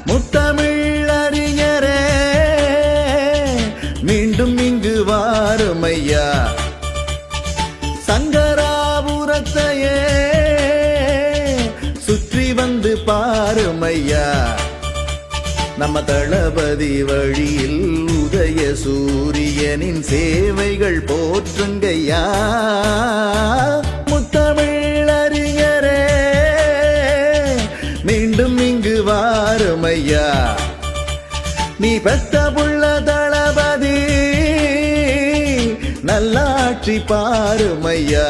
முத்தமிழ் அறிஞரே மீண்டும் இங்கு வாருமையா, சங்கராபுரத்தையே சுற்றி வந்து பாருமையா. நம்ம தளபதி வழியில் உதய சூரியனின் சேவைகள் போற்றுங்கய்யா. முத்தமிழ் அறிஞரே மீண்டும் இங்கு வாருமையா, நீ பெத்த புள்ள தளபதி நல்லாட்சி பாருமையா.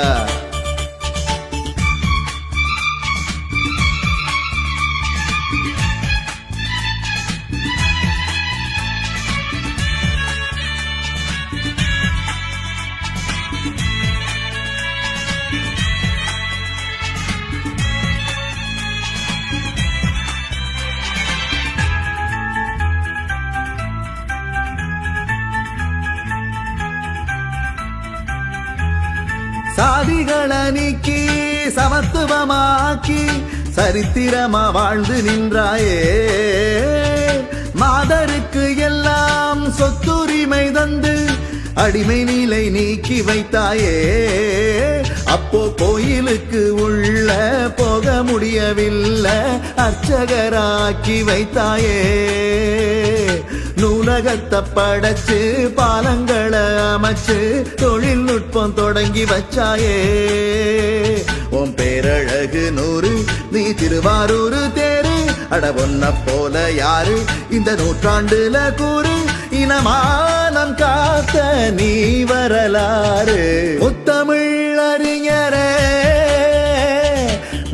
சாதிகளை நீக்கி சமத்துவமாக்கி சரித்திரமா வாழ்ந்து நின்றாயே, மாதருக்கு எல்லாம் சொத்துரிமை தந்து அடிமை நிலை நீக்கி வைத்தாயே. அப்போ கோயிலுக்கு உள்ள போக முடியவில்லை, அர்ச்சகராக்கி வைத்தாயே. நூலகத்தை படைச்சு பாலங்களை அமைச்சு தொழில்நுட்பம் தொடங்கி வச்சாயே. உன் பேரழகு 100, நீ திருவாரூர் தேரு, அட ஒன்ன போல யாரு இந்த நூற்றாண்டுல கூறு. இனமானம் காத்த நீ வரலாறு. முத்தமிழ் அறிஞரே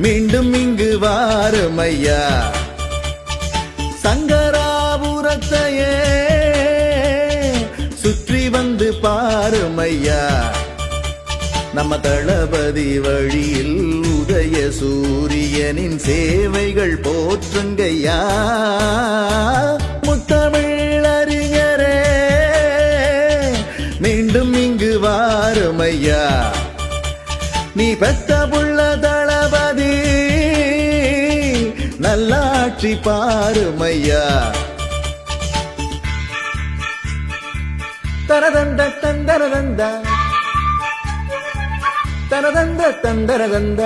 மீண்டும் இங்கு வாருமையா, சங்கராபுரத்தையே சுற்றி வந்து பாருமையா. நம்ம தளபதி வழியில் உதய சூரியனின் சேவைகள் போற்றுங்கய்யா. முத்தமிழ் அறிஞரே மீண்டும் இங்கு வாருமையா, நீ பெத்த புள்ள தளபதி நல்லாட்சி பாருமையா. தரதந்த தந்தரதந்த தரதந்த தந்தரதந்த